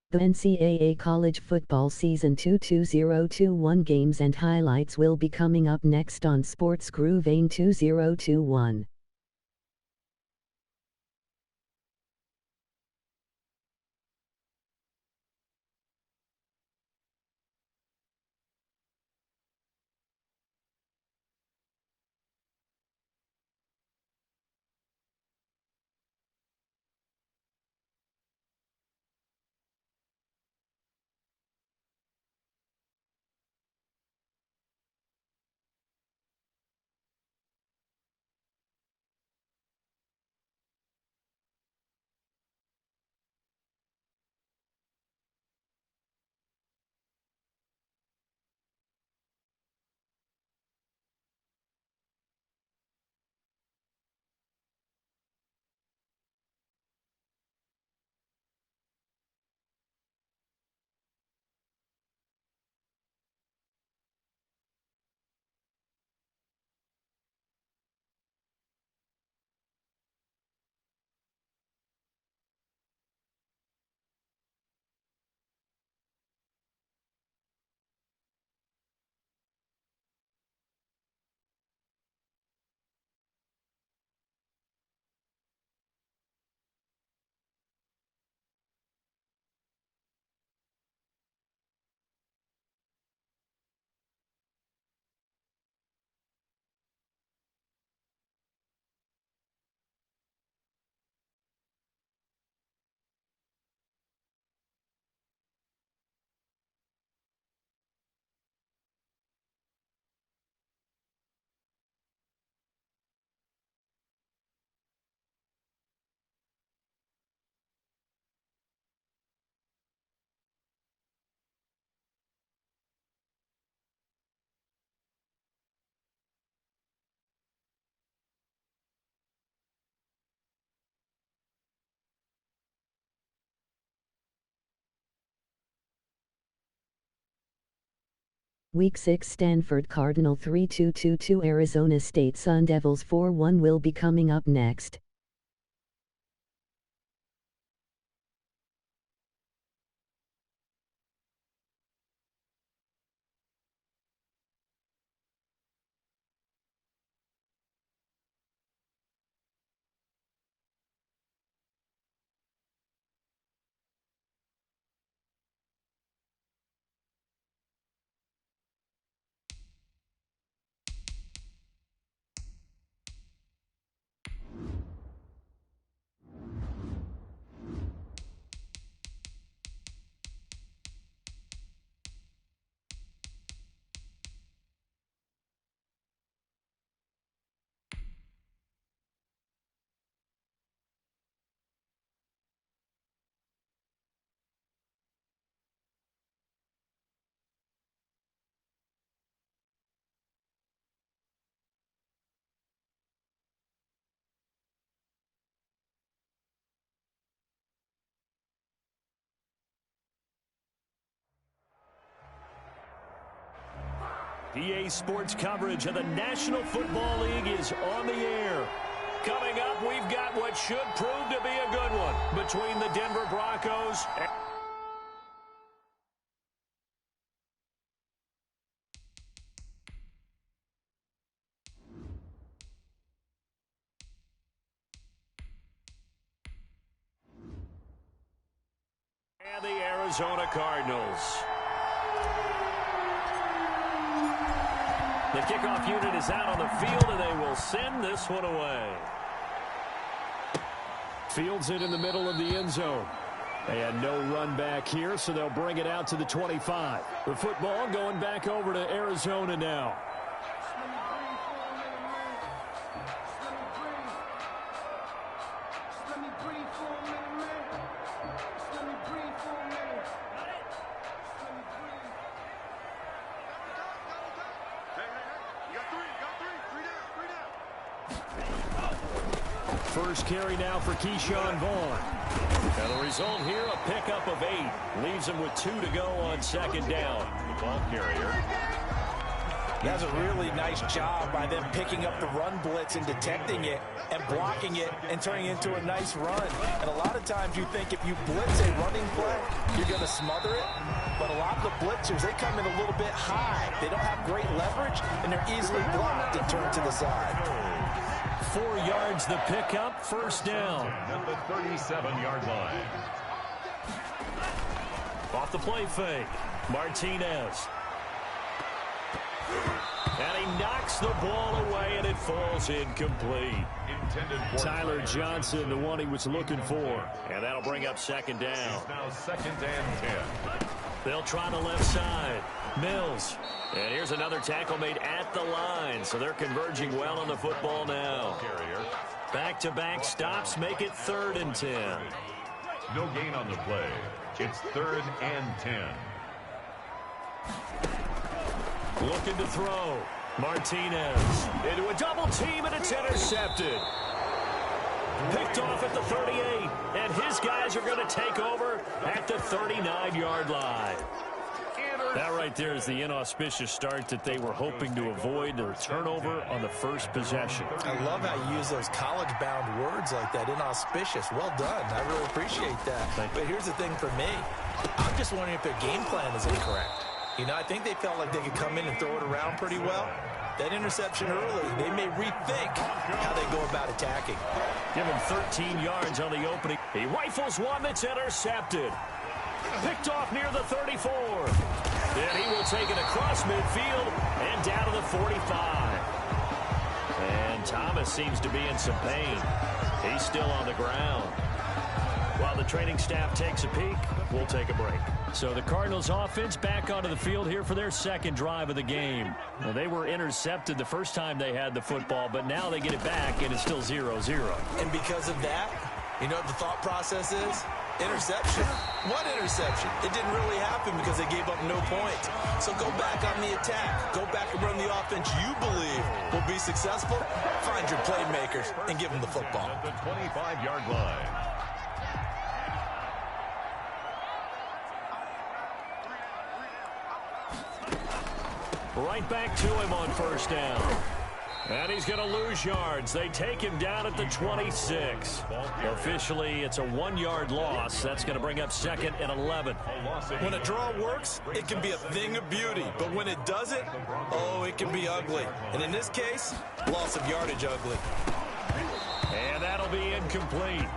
The NCAA College Football Season 2 2021 games and highlights will be coming up next on Sports Groove AIM 2021. Week 6 Stanford Cardinal 3-2 Arizona State Sun Devils 4-1 will be coming up next. EA Sports coverage of the National Football League is on the air. Coming up, we've got what should prove to be a good one between the Denver Broncos and the Arizona Cardinals. The kickoff unit is out on the field, and they will send this one away. Fields it in the middle of the end zone. And no run back here, so they'll bring it out to the 25. The football going back over to Arizona now. First carry now for Keyshawn Vaughn. And the result here, a pickup of 8. Leaves him with 2 to go on second down. The ball carrier That's a really nice job by them picking up the run blitz and detecting it and blocking it and turning it into a nice run. And a lot of times you think if you blitz a running play, you're going to smother it. But a lot of the blitzers, they come in a little bit high. They don't have great leverage, and they're easily blocked and turned to the side. 4 yards the pickup, first down. At the 37-yard line. Off the play fake, Martinez. And he knocks the ball away, and it falls incomplete. Tyler Johnson, the one he was looking for. And that'll bring up second down. It's now second and 10. They'll try the left side. Mills. And here's another tackle made at the line. So they're converging well on the football now. Back-to-back stops make it 3rd and 10. No gain on the play. It's 3rd and 10. Looking to throw. Martinez into a double team, and it's intercepted. Picked off at the 38, and his guys are going to take over at the 39-yard line. That right there is the inauspicious start that they were hoping to avoid, the turnover on the first possession. I love how you use those college-bound words like that, inauspicious. Well done. I really appreciate that. But here's the thing for me. I'm just wondering if their game plan is incorrect. You know, I think they felt like they could come in and throw it around pretty well. That interception early, they may rethink how they go about attacking. Give him 13 yards on the opening. He rifles one that's intercepted. Picked off near the 34. Then he will take it across midfield and down to the 45. And Thomas seems to be in some pain. He's still on the ground. While the training staff takes a peek, we'll take a break. So the Cardinals offense back onto the field here for their second drive of the game. Well, they were intercepted the first time they had the football, but now they get it back and it's still 0-0. And because of that, you know what the thought process is? Interception. What interception? It didn't really happen because they gave up no points. So go back on the attack. Go back and run the offense you believe will be successful. Find your playmakers and give them the football. At the 25-yard line. Right back to him on first down. And he's going to lose yards. They take him down at the 26. Officially, it's a 1-yard loss. That's going to bring up second and 11. When a draw works, it can be a thing of beauty. But when it doesn't, oh, it can be ugly. And in this case, loss of yardage ugly. And that'll be incomplete.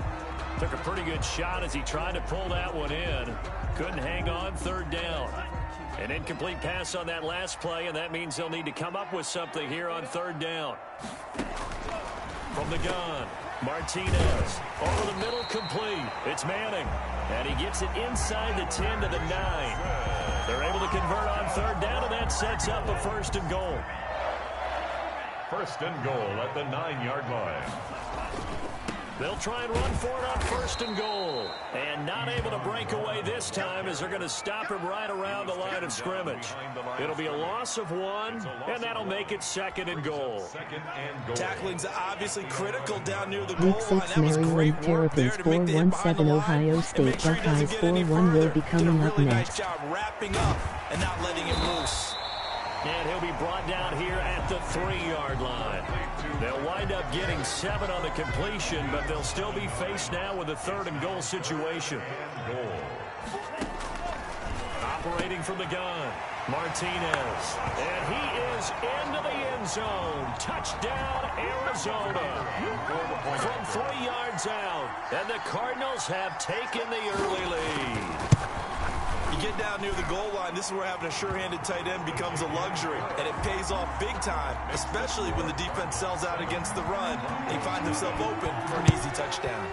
Took a pretty good shot as he tried to pull that one in. Couldn't hang on, third down. An incomplete pass on that last play, and that means they'll need to come up with something here on third down. From the gun, Martinez. Over the middle, complete. It's Manning. And he gets it inside the 10 to the 9. They're able to convert on third down, and that sets up a first and goal. First and goal at the 9-yard line. They'll try and run for it on first and goal. And not able to break away this time as they're going to stop him right around the line of scrimmage. It'll be a loss of 1, and that'll make it second and goal. Tackling's obviously critical down near the goal Week line. 6 That was great Maryland work there Terrapins to make the hit behind the 417 line Ohio State and make sure he doesn't Buckeyes get any 4-1 will further. be coming Did a up really next. nice job wrapping up and not letting him loose. And he'll be brought down here at the 3-yard line. They'll wind up getting 7 on the completion, but they'll still be faced now with a third and goal situation. Operating from the gun, Martinez. And he is into the end zone. Touchdown, Arizona. From 3 yards out. And the Cardinals have taken the early lead. You get down near the goal line, this is where having a sure-handed tight end becomes a luxury, and it pays off big time, especially when the defense sells out against the run. He finds himself open for an easy touchdown.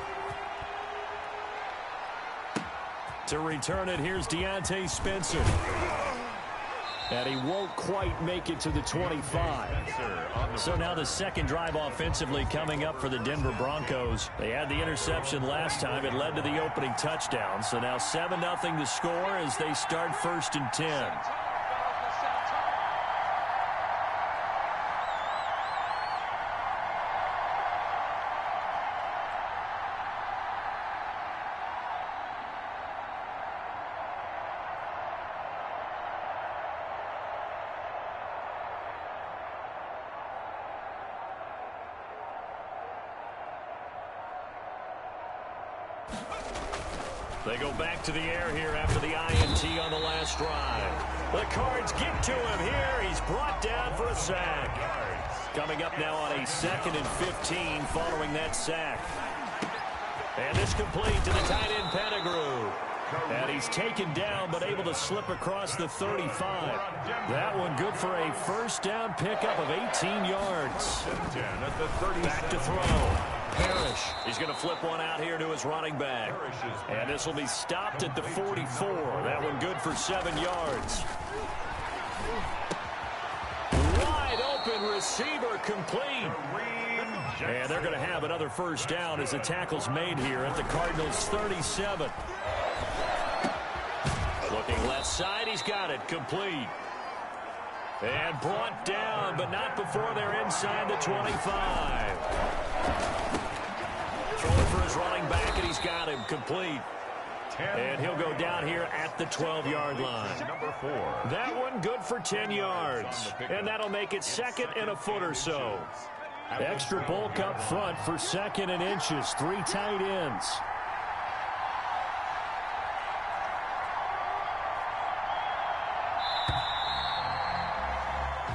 To return it, here's Deontay Spencer. And he won't quite make it to the 25. So now the second drive offensively coming up for the Denver Broncos. They had the interception last time. It led to the opening touchdown. So now 7-0 the score as they start first and 10. They go back to the air here after the INT on the last drive. The Cards get to him here. He's brought down for a sack. Coming up now on a 2nd and 15 following that sack. And this complete to the tight end Pettigrew. And he's taken down but able to slip across the 35. That one good for a first down pickup of 18 yards. Back to throw. Parrish. He's going to flip one out here to his running back. And this will be stopped at the 44. That one good for 7 yards. Wide open receiver complete. And they're going to have another first down as the tackle's made here at the Cardinals' 37. Looking left side, he's got it complete. And brought down, but not before they're inside the 25. Throwing for his running back, and he's got him complete. And he'll go down here at the 12-yard line. That one good for 10 yards. And that'll make it 2nd and a foot or so. Extra bulk up front for 2nd and inches. 3 tight ends.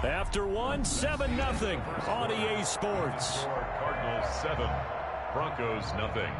After 7-0 on EA Sports. Cardinals 7, Broncos nothing.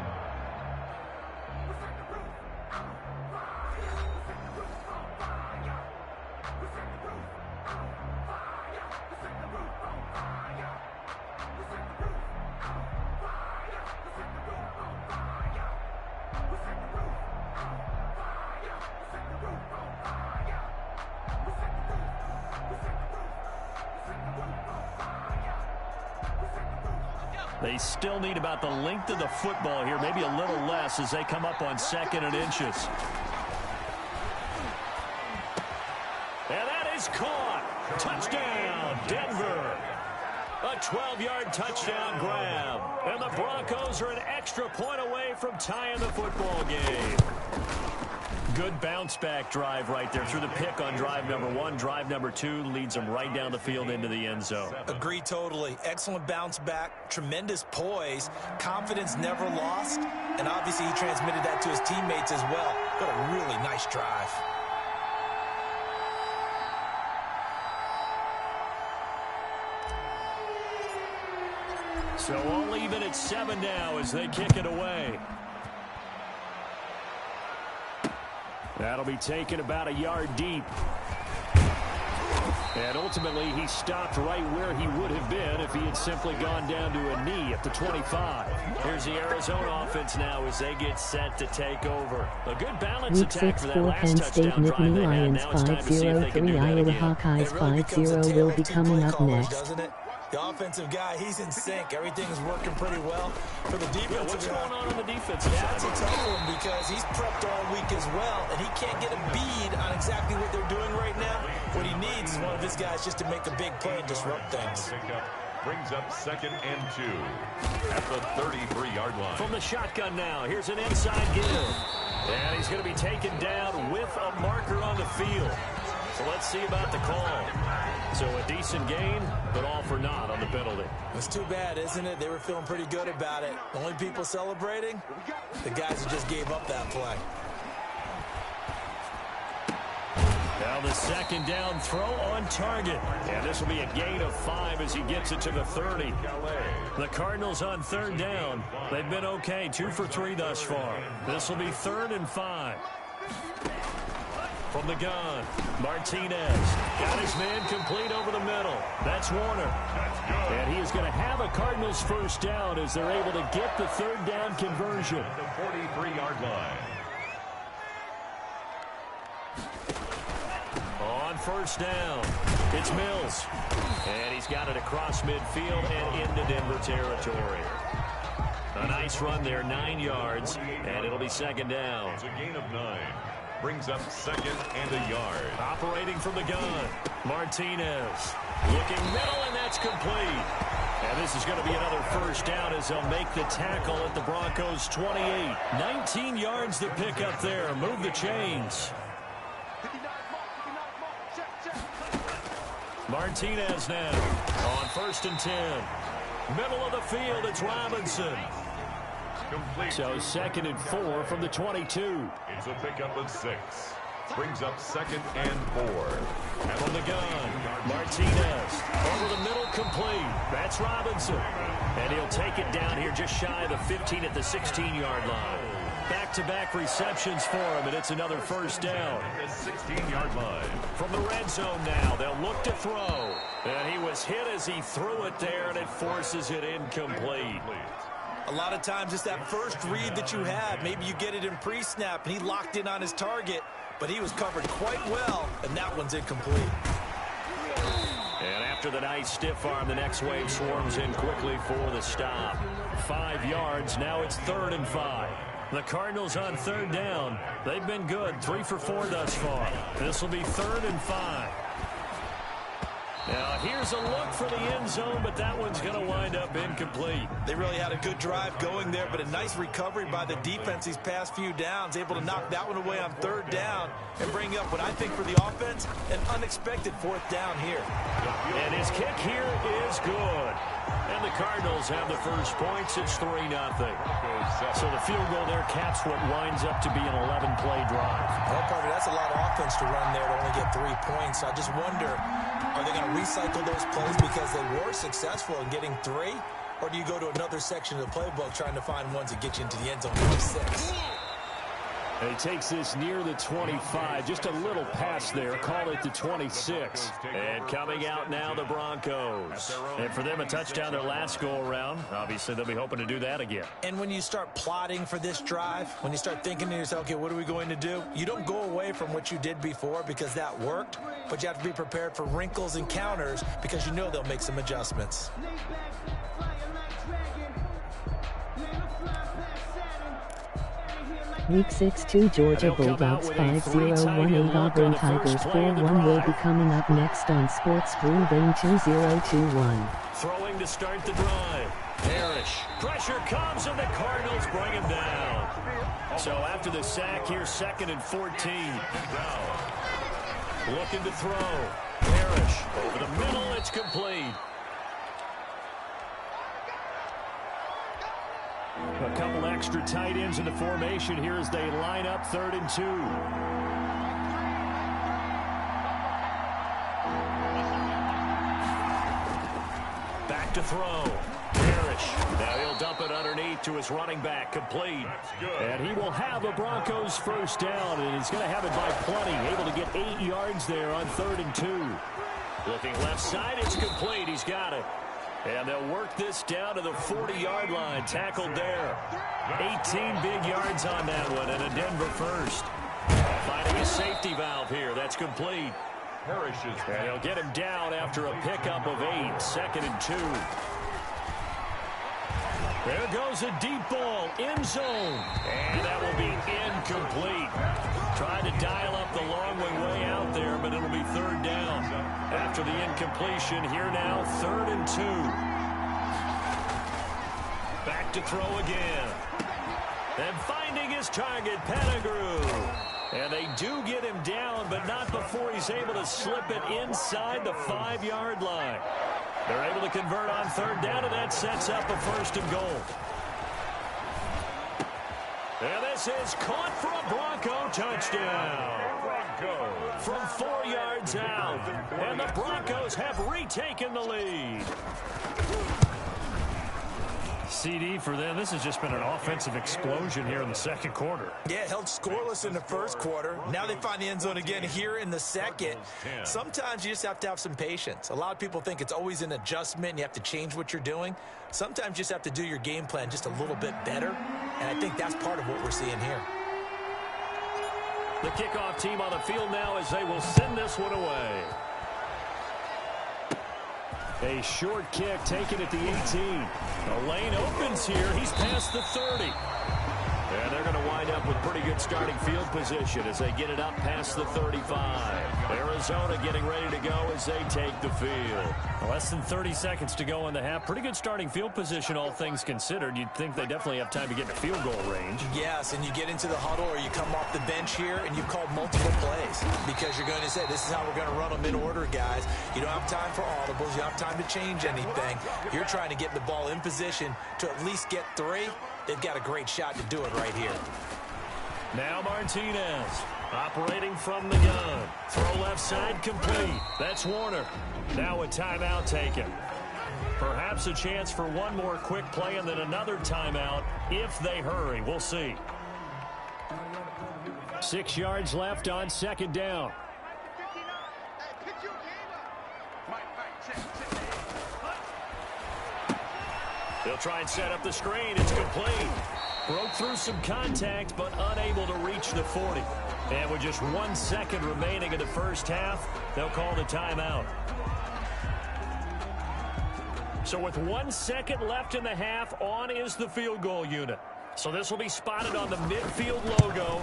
They still need about the length of the football here, maybe a little less as they come up on 2nd and inches. And that is caught. Touchdown, Denver. A 12-yard touchdown grab. And the Broncos are an extra point away from tying the football game. Good bounce-back drive right there through the pick on drive number 1. Drive number 2 leads them right down the field into the end zone. Agree totally. Excellent bounce back, tremendous poise, confidence never lost, and obviously he transmitted that to his teammates as well. What a really nice drive. So all even at 7 now as they kick it away. That'll be taken about a yard deep. And ultimately, he stopped right where he would have been if he had simply gone down to a knee at the 25. Here's the Arizona offense now as they get set to take over. A good balance Week attack 6 for that for last Penn State touchdown drive Nittany they had. Lions Now it's time to see if they can 5-0-3 do that Iowa again. Hawkeyes It really becomes a 5-0 tale will of be two coming play up callers, next. doesn't it? The offensive guy, he's in sync. Everything is working pretty well. For the defensive Yeah, what's guy, going on the defensive side? that's a tough one because he's prepped all week as well, and he can't get a bead on exactly what they're doing right now. What he needs is one of his guys just to make a big play and disrupt things. Brings up 2nd and 2 at the 33-yard line. From the shotgun now, here's an inside give. And he's going to be taken down with a marker on the field. So let's see about the call. So a decent gain, but all for naught on the penalty. It's too bad, isn't it? They were feeling pretty good about it. The only people celebrating, the guys who just gave up that play. Now the 2nd down throw on target. And this will be a gain of 5 as he gets it to the 30. The Cardinals on 3rd down. They've been okay, 2 for 3 thus far. This will be 3rd and 5. From the gun, Martinez got his man complete over the middle. That's Warner. And he is going to have a Cardinals first down as they're able to get the 3rd down conversion. The 43-yard line. On 1st down, it's Mills. And he's got it across midfield and into Denver territory. A nice run there, 9 yards, and it'll be 2nd down. It's a gain of 9. Brings up 2nd and a yard. Operating from the gun, Martinez. Looking middle, and that's complete. And this is going to be another first down as they'll make the tackle at the Broncos' 28. 19 yards to pick up there. Move the chains. Martinez now on 1st and 10. Middle of the field, it's Robinson. Complete. So 2nd and 4 from the 22. It's a pickup of 6. Brings up 2nd and 4. And from the gun, Martinez. Over the middle, complete. That's Robinson. And he'll take it down here just shy of the 15 at the 16-yard line. Back-to-back receptions for him, and it's another first down. The 16-yard line. From the red zone now, they'll look to throw. And he was hit as he threw it there, and it forces it incomplete. A lot of times it's that first read that you have. Maybe you get it in pre-snap, and he locked in on his target, but he was covered quite well, and that one's incomplete. And after the nice stiff arm, the next wave swarms in quickly for the stop. 5 yards, now it's 3rd and 5. The Cardinals on 3rd down. They've been good, 3 for 4 thus far. This will be 3rd and 5. Now, here's a look for the end zone, but that one's going to wind up incomplete. They really had a good drive going there, but a nice recovery by the defense these past few downs, able to knock that one away on 3rd down and bring up what I think for the offense, an unexpected 4th down here. And his kick here is good. And the Cardinals have the first points. It's 3-0. So the field goal there caps what winds up to be an 11-play drive. Well, Carter, that's a lot of offense to run there to only get 3 points. So I just wonder, are they going to recycle those plays because they were successful in getting 3? Or do you go to another section of the playbook trying to find ones that get you into the end zone for 6? And he takes this near the 25. Just a little pass there. Call it the 26. And coming out now, the Broncos. And for them, a touchdown their last go-around. Obviously, they'll be hoping to do that again. And when you start plotting for this drive, when you start thinking to yourself, okay, what are we going to do? You don't go away from what you did before because that worked. But you have to be prepared for wrinkles and counters because you know they'll make some adjustments. Week 6-2 Georgia Bulldogs 5-0-1-8 Auburn Tigers 4-1 will be coming up next on Sports Groove in 2021. Throwing to start the drive. Parrish. Pressure comes and the Cardinals bring him down. So after the sack here, 2nd and 14. Looking to throw. Parrish over the middle. It's complete. A couple extra tight ends in the formation here as they line up 3rd and 2. Back to throw. Parrish. Now he'll dump it underneath to his running back. Complete. And he will have a Broncos first down, and he's going to have it by plenty. Able to get 8 yards there on 3rd and 2. Looking left side. It's complete. He's got it. And they'll work this down to the 40-yard line. Tackled there. 18 big yards on that one, and a Denver first. Finding a safety valve here. That's complete. Parishes. And he'll get him down after a pickup of 8. 2nd and 2. There goes a deep ball. End zone. And that will be incomplete. Tried to dial up the long way out there, but it'll be 3rd down. After the incompletion, here now, 3rd and 2. Back to throw again. And finding his target, Pettigrew. And they do get him down, but not before he's able to slip it inside the 5-yard line. They're able to convert on 3rd down, and that sets up a 1st and goal. And this is caught for a Bronco touchdown. From 4 yards out. And the Broncos have retaken the lead. CD for them. This has just been an offensive explosion here in the 2nd quarter. Yeah, held scoreless in the 1st quarter. Now they find the end zone again here in the 2nd. Sometimes you just have to have some patience. A lot of people think it's always an adjustment and you have to change what you're doing. Sometimes you just have to do your game plan just a little bit better. And I think that's part of what we're seeing here. The kickoff team on the field now as they will send this one away. A short kick taken at the 18. The lane opens here. He's past the 30. And they're going to wind up with pretty good starting field position as they get it up past the 35. Arizona getting ready to go as they take the field. Less than 30 seconds to go in the half. Pretty good starting field position, all things considered. You'd think they definitely have time to get in field goal range. Yes, and you get into the huddle or you come off the bench here and you've called multiple plays because you're going to say, this is how we're going to run them in order, guys. You don't have time for audibles. You don't have time to change anything. You're trying to get the ball in position to at least get 3 they've got a great shot to do it right here. Now Martinez operating from the gun. Throw left side complete. That's Warner. Now a timeout taken. Perhaps a chance for one more quick play and then another timeout if they hurry. We'll see. 6 yards left on second down. They'll try and set up the screen. It's complete. Broke through some contact, but unable to reach the 40. And with just 1 second remaining in the first half, they'll call the timeout. So with 1 second left in the half, on is the field goal unit. So this will be spotted on the midfield logo.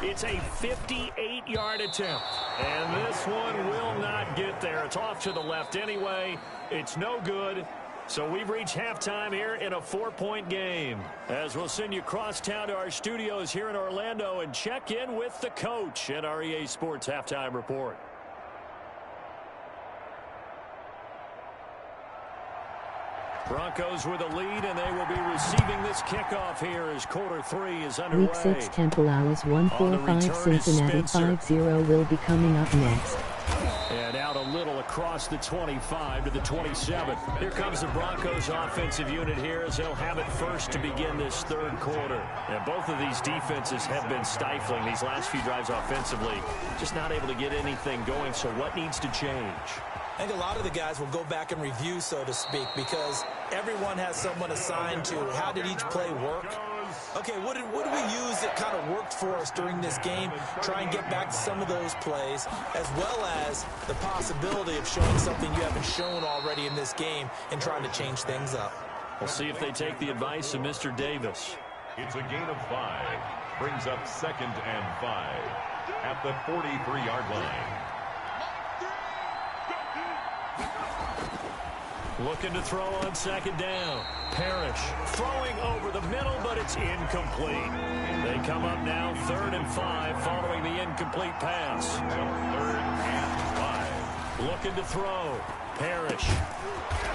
It's a 58-yard attempt. And this one will not get there. It's off to the left anyway. It's no good. So we've reached halftime here in a 4-point game. As we'll send you cross town to our studios here in Orlando and check in with the coach at our EA Sports Halftime Report. Broncos with a lead, and they will be receiving this kickoff here as quarter 3 is underway. Week 6 Temple Owls 145 Cincinnati 5-0 will be coming up next. And out a little across the 25 to the 27. Here comes the Broncos offensive unit here as they'll have it first to begin this third quarter. And both of these defenses have been stifling these last few drives offensively. Just not able to get anything going, so what needs to change? I think a lot of the guys will go back and review, so to speak, because everyone has someone assigned to how did each play work. Okay, what did we use that kind of worked for us during this game? Try and get back to some of those plays, as well as the possibility of showing something you haven't shown already in this game and trying to change things up. We'll see if they take the advice of Mr. Davis. It's a gain of 5. Brings up 2nd and 5 at the 43-yard line. Looking to throw on second down. Parrish throwing over the middle, but it's incomplete. They come up now 3rd and 5 following the incomplete pass. 3rd and 5. Looking to throw. Parrish.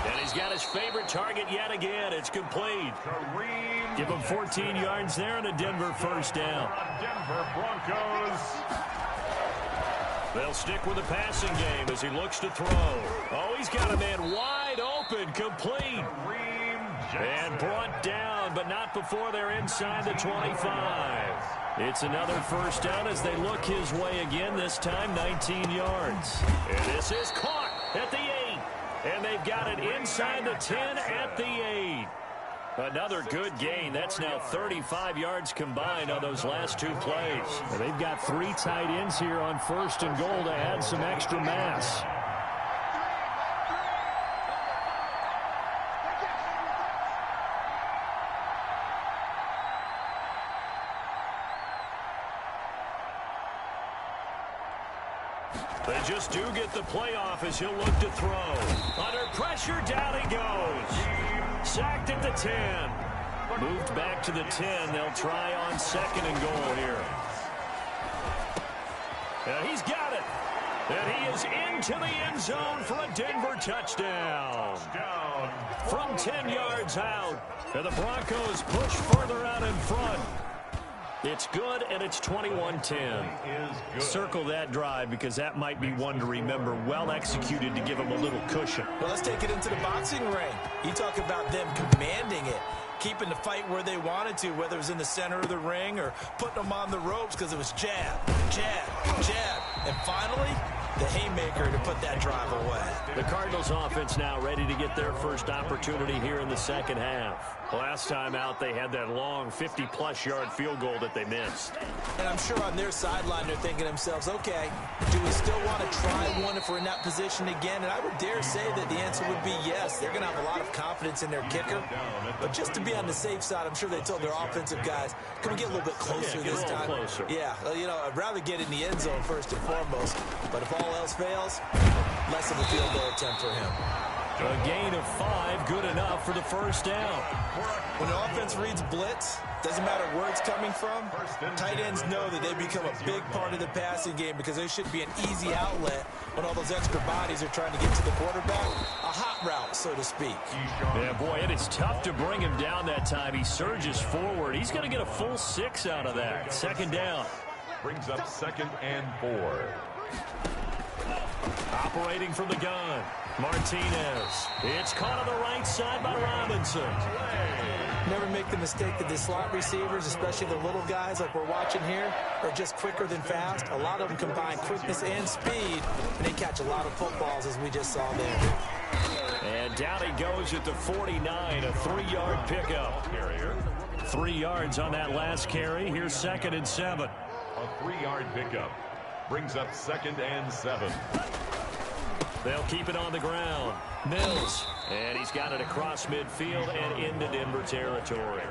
And he's got his favorite target yet again. It's complete. Give him 14 yards there and a Denver first down. Denver Broncos. They'll stick with the passing game as he looks to throw. Oh, he's got a man wide open, complete. And brought down, but not before they're inside the 25. It's another first down as they look his way again, this time 19 yards. And this is caught at the 8. And they've got it inside the 10 at the 8. Another good gain. That's now 35 yards combined on those last 2 plays. And they've got 3 tight ends here on 1st and goal to add some extra mass. They just do get the playoff as he'll look to throw. Under pressure, down he goes. Sacked at the 10. Moved back to the 10. They'll try on 2nd and goal here. And he's got it. And he is into the end zone for a Denver touchdown. From 10 yards out. And the Broncos push further out in front. It's good, and it's 21-10. Circle that drive because that might be one to remember. Well executed to give them a little cushion. Well, let's take it into the boxing ring. You talk about them commanding it, keeping the fight where they wanted to, whether it was in the center of the ring or putting them on the ropes because it was jab, jab, jab. And finally, the haymaker to put that drive away. The Cardinals offense now ready to get their first opportunity here in the second half. Last time out, they had that long 50-plus yard field goal that they missed. And I'm sure on their sideline, they're thinking to themselves, okay, do we still want to try one if we're in that position again? And I would dare say that the answer would be yes. They're going to have a lot of confidence in their kicker. But just to be on the safe side, I'm sure they told their offensive guys, can we get a little bit closer this time? Closer. Yeah, you know, I'd rather get in the end zone first and foremost. But if all else fails, less of a field goal attempt for him. A gain of 5, good enough for the first down. When the offense reads blitz, doesn't matter where it's coming from, tight ends know that they become a big part of the passing game because they should be an easy outlet when all those extra bodies are trying to get to the quarterback. A hot route, so to speak. Yeah, boy, and it's tough to bring him down that time. He surges forward. He's going to get a full 6 out of that. Second down. Brings up 2nd and 4. Operating from the gun, Martinez. It's caught on the right side by Robinson. Never make the mistake that the slot receivers, especially the little guys like we're watching here, are just quicker than fast. A lot of them combine quickness and speed, and they catch a lot of footballs, as we just saw there. And down he goes at the 49, a 3-yard pickup. 3 yards on that last carry. Here's 2nd and 7. A 3-yard pickup. Brings up 2nd and 7. They'll keep it on the ground. Mills. And he's got it across midfield and into Denver territory.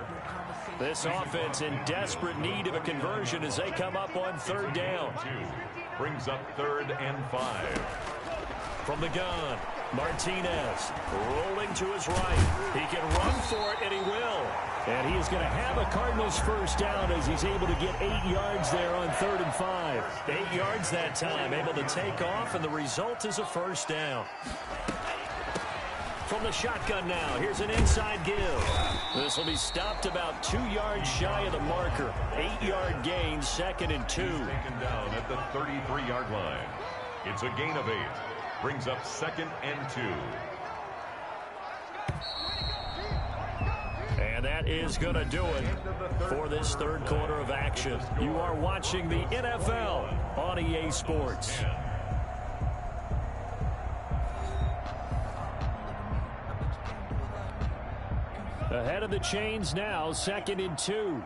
This offense in desperate need of a conversion as they come up on 3rd down. Brings up 3rd and 5. From the gun, Martinez rolling to his right. He can run for it, and he will. And he is going to have a Cardinals first down as he's able to get 8 yards there on 3rd and 5. 8 yards that time, able to take off, and the result is a first down. From the shotgun now, here's an inside give. This will be stopped about 2 yards shy of the marker. 8-yard gain, 2nd and 2. Taken down at the 33-yard line. It's a gain of 8. Brings up 2nd and 2. And that is going to do it for this 3rd quarter of action. You are watching the NFL on EA Sports. Ahead of the chains now, 2nd and 2.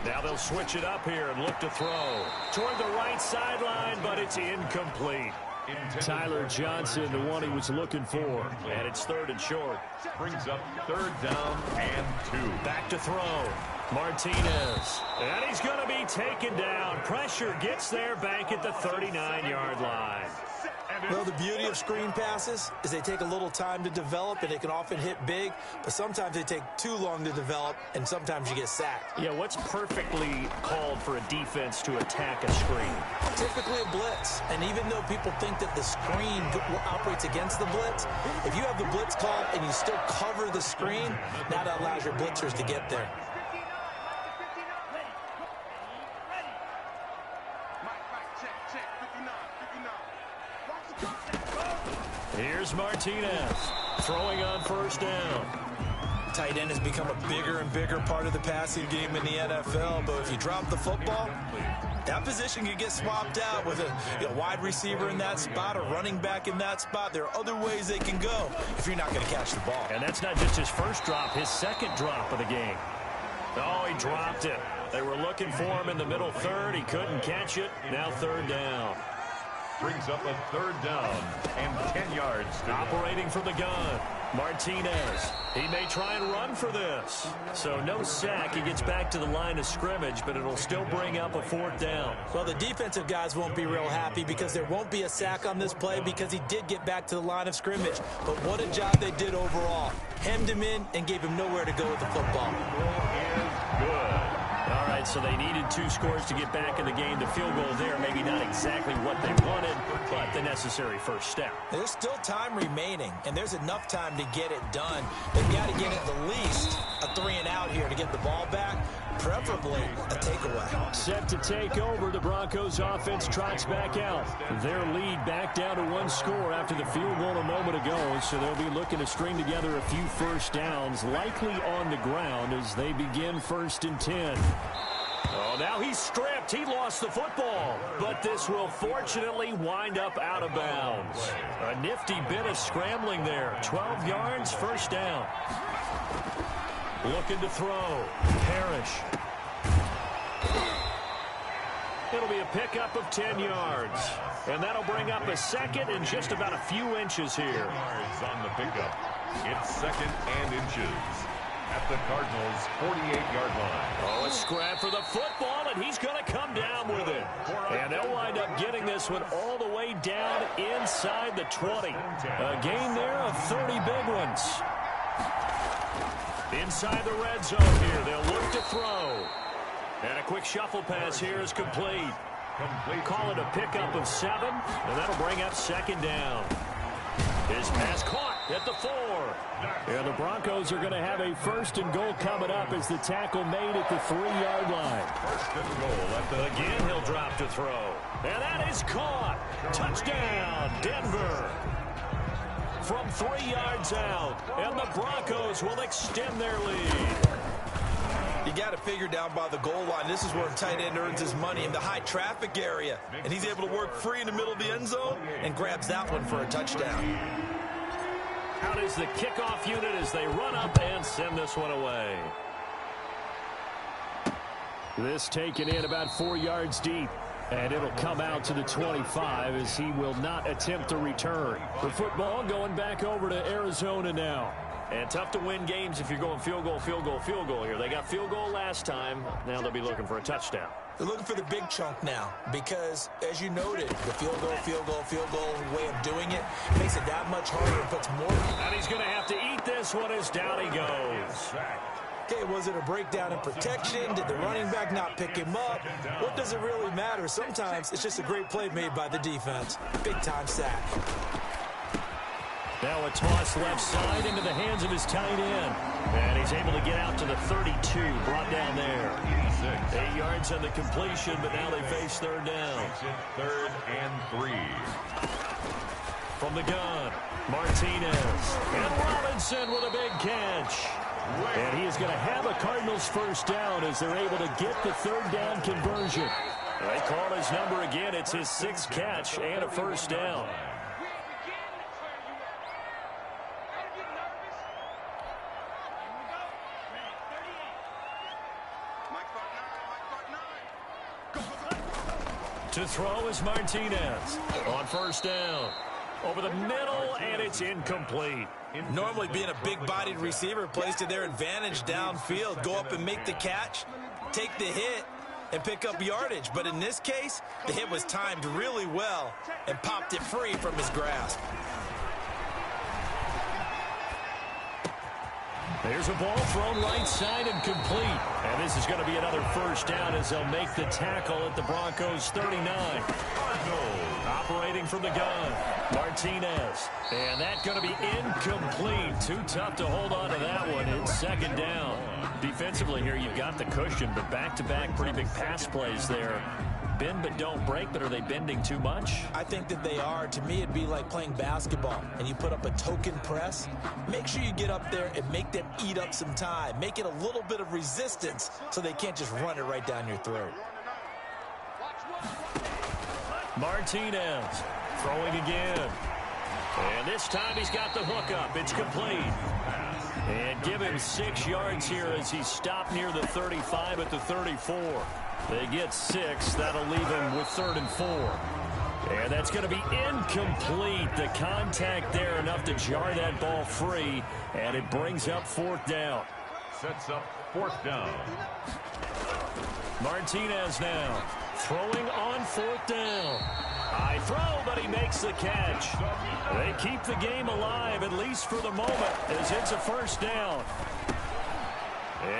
Now they'll switch it up here and look to throw. Toward the right sideline, but it's incomplete. Tyler Johnson, the one he was looking for. And it's 3rd and short. Brings up 3rd down and 2. Back to throw. Martinez. And he's going to be taken down. Pressure gets there back at the 39-yard line. Well, the beauty of screen passes is they take a little time to develop, and they can often hit big, but sometimes they take too long to develop, and sometimes you get sacked. Yeah, what's perfectly called for a defense to attack a screen? Typically a blitz, and even though people think that the screen operates against the blitz, if you have the blitz called and you still cover the screen, now that allows your blitzers to get there. Here's Martinez throwing on first down. Tight end has become a bigger and bigger part of the passing game in the NFL, but if you drop the football, that position can get swapped out with a wide receiver in that spot, a running back in that spot. There are other ways they can go if you're not going to catch the ball. And that's not just his first drop, his 2nd drop of the game. Oh, he dropped it. They were looking for him in the middle 3rd. He couldn't catch it. Now 3rd down. Brings up a 3rd down and 10 yards. Operating from the gun, Martinez. He may try and run for this. So no sack. He gets back to the line of scrimmage, but it'll still bring up a 4th down. Well, the defensive guys won't be real happy because there won't be a sack on this play because he did get back to the line of scrimmage. But what a job they did overall. Hemmed him in and gave him nowhere to go with the football. Is good. All right, so they needed 2 scores to get back in the game. The field goal there, maybe not exactly what they wanted, but the necessary first step. There's still time remaining, and there's enough time to get it done. They've got to get at the least a 3-and-out here to get the ball back, preferably a takeaway. Set to take over, the Broncos offense trots back out. Their lead back down to 1 score after the field goal a moment ago, so they'll be looking to string together a few first downs, likely on the ground as they begin 1st and 10. Oh, now he's stripped. He lost the football. But this will fortunately wind up out of bounds. A nifty bit of scrambling there. 12 yards, first down. Looking to throw. Parrish. It'll be a pickup of 10 yards. And that'll bring up a 2nd and just about a few inches here. Yards on the pickup. It's 2nd and inches. At the Cardinals' 48-yard line. Oh, a scrap for the football, and he's going to come down with it. And they'll this one all the way down inside the 20. A gain there of 30 big ones. Inside the red zone here, they'll look to throw. And a quick shuffle pass here is complete. Call it a pickup of 7, and that'll bring up second down. His pass caught at the 4. And the Broncos are going to have a first and goal coming up as the tackle made at the 3-yard line. First and goal. Again, he'll drop to throw. And that is caught. Touchdown, Denver. From 3 yards out, and the Broncos will extend their lead. You got to figure down by the goal line. This is where a tight end earns his money, in the high traffic area. And he's able to work free in the middle of the end zone and grabs that one for a touchdown. Out is the kickoff unit as they run up and send this one away. This taken in about 4 yards deep. And it'll come out to the 25 as he will not attempt to return. The football going back over to Arizona now. And tough to win games if you're going field goal, field goal, field goal here. They got field goal last time. Now they'll be looking for a touchdown. They're looking for the big chunk now because, as you noted, the field goal, field goal, field goal way of doing it makes it that much harder and puts more. And he's going to have to eat this one as down he goes. Okay, was it a breakdown in protection? Did the running back not pick him up? What does it really matter? Sometimes it's just a great play made by the defense. Big-time sack. Now a toss left side into the hands of his tight end. And he's able to get out to the 32, brought down there. 8 yards on the completion, but now they face third down. 3rd and 3. From the gun, Martinez. And Robinson with a big catch. And he is going to have a Cardinals first down as they're able to get the third down conversion. They call his number again. It's his 6th catch and a first down. To throw is Martinez on first down. Over the middle, and it's incomplete. Normally being a big-bodied receiver plays to their advantage downfield. Go up and make the catch, take the hit, and pick up yardage. But in this case, the hit was timed really well and popped it free from his grasp. There's a ball thrown right side and complete. And this is going to be another first down as they'll make the tackle at the Broncos' 39. Operating from the gun, Martinez. And that's going to be incomplete. Too tough to hold on to that one. It's second down. Defensively here, you've got the cushion, but back-to-back pretty big pass plays there. Bend but don't break, but are they bending too much? I think that they are. To me, it'd be like playing basketball, and you put up a token press. Make sure you get up there and make them eat up some time. Make it a little bit of resistance so they can't just run it right down your throat. Martinez throwing again. And this time he's got the hook up. It's complete. And give him 6 yards here as he stopped near the 35 at the 34. They get 6. That'll leave him with 3rd and 4. And that's going to be incomplete. The contact there enough to jar that ball free. And it brings up 4th down. Sets up 4th down. Martinez now throwing on 4th down. High throw, but he makes the catch. They keep the game alive, at least for the moment, as it's a first down.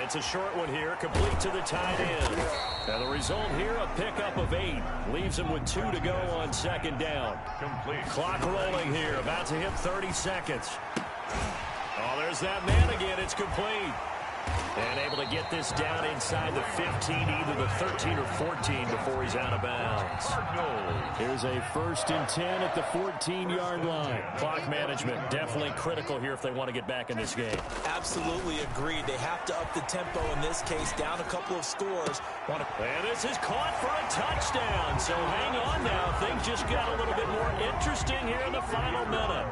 It's a short one here, complete to the tight end. And the result here, a pickup of 8. Leaves him with 2 to go on second down. Complete. Clock rolling here, about to hit 30 seconds. Oh, there's that man again. It's complete. And able to get this down inside the 15, either the 13 or 14 before he's out of bounds. Here's a 1st and 10 at the 14-yard line. Clock management definitely critical here if they want to get back in this game. Absolutely agreed. They have to up the tempo in this case, down a couple of scores. And this is caught for a touchdown. So hang on now. Things just got a little bit more interesting here in the final minute.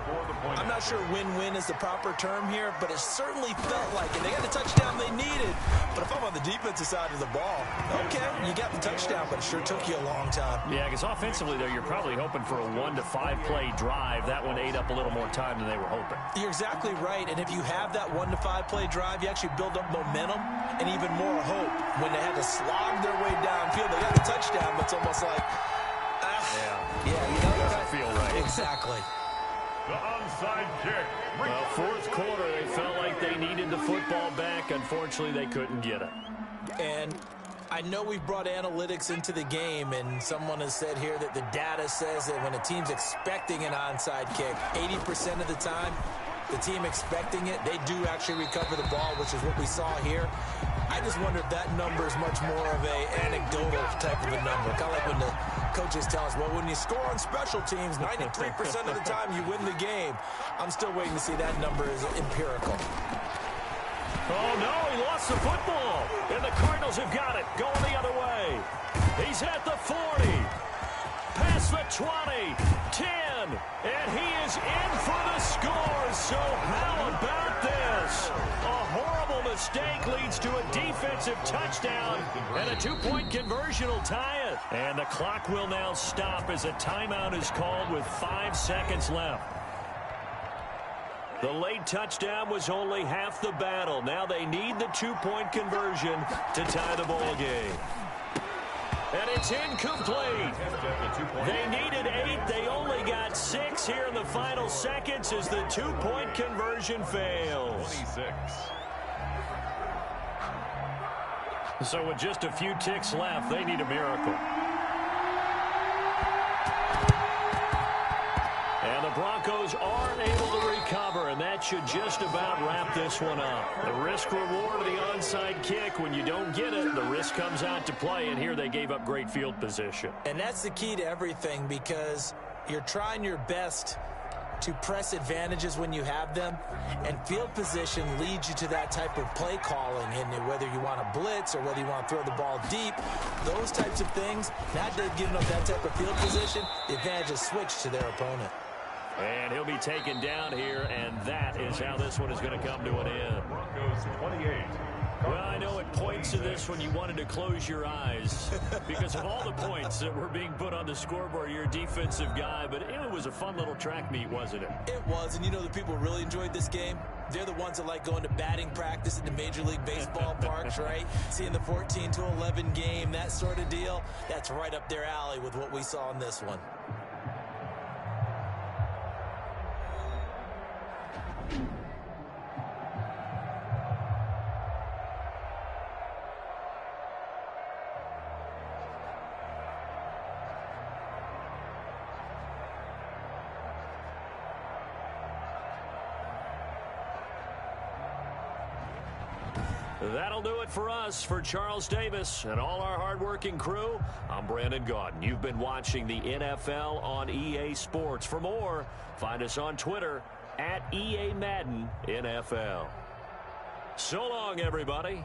I'm not sure win-win is the proper term here, but it certainly felt like it. They got the touchdown they needed. But if I'm on the defensive side of the ball, okay, you got the touchdown, but it sure took you a long time. Yeah, because offensively, though, you're probably hoping for a 1 to 5 play drive. That one ate up a little more time than they were hoping. You're exactly right. And if you have that 1 to 5 play drive, you actually build up momentum and even more hope. When they had to slog their way downfield, they got the touchdown, but it's almost like, Yeah, you know, doesn't feel right. Exactly. The onside kick. Well, fourth quarter, they felt like they needed the football back. Unfortunately, they couldn't get it. And I know we've brought analytics into the game, and someone has said here that the data says that when a team's expecting an onside kick, 80% of the time, the team expecting it, they do actually recover the ball, which is what we saw here. I just wonder if that number is much more of a anecdotal type of a number. Kind of like when the coaches tell us, well, when you score on special teams, 93% of the time you win the game. I'm still waiting to see that number is empirical. Oh, no, he lost the football. And the Cardinals have got it, going the other way. He's at the 40. Past the 20. 10. And he is in for the score. So how about this? A horrible mistake leads to a defensive touchdown. And a two-point conversion will tie it. And the clock will now stop as a timeout is called with 5 seconds left. The late touchdown was only half the battle. Now they need the two-point conversion to tie the ball game. And it's incomplete. They needed 8. They only got 6 here in the final seconds as the two-point conversion fails. 26. So with just a few ticks left, they need a miracle. And the Broncos aren't able to recover, and that should just about wrap this one up. The risk-reward of the onside kick, when you don't get it, the risk comes out to play, and here they gave up great field position. And that's the key to everything, because you're trying your best to press advantages when you have them, and field position leads you to that type of play calling, and whether you want to blitz or whether you want to throw the ball deep, those types of things, now they've given up that type of field position, the advantage is switched to their opponent. And he'll be taken down here, and that is how this one is going to come to an end. Broncos 28. Well, I know it points to this when you wanted to close your eyes because of all the points that were being put on the scoreboard. You're a defensive guy, but it was a fun little track meet, wasn't it? It was, and you know the people really enjoyed this game? They're the ones that like going to batting practice at the Major League Baseball parks, right? Seeing the 14-11 game, that sort of deal, that's right up their alley with what we saw in this one. That'll do it for us. For Charles Davis and all our hardworking crew, I'm Brandon Gaudin. You've been watching the NFL on EA Sports. For more, find us on Twitter @EA Madden NFL. So long, everybody.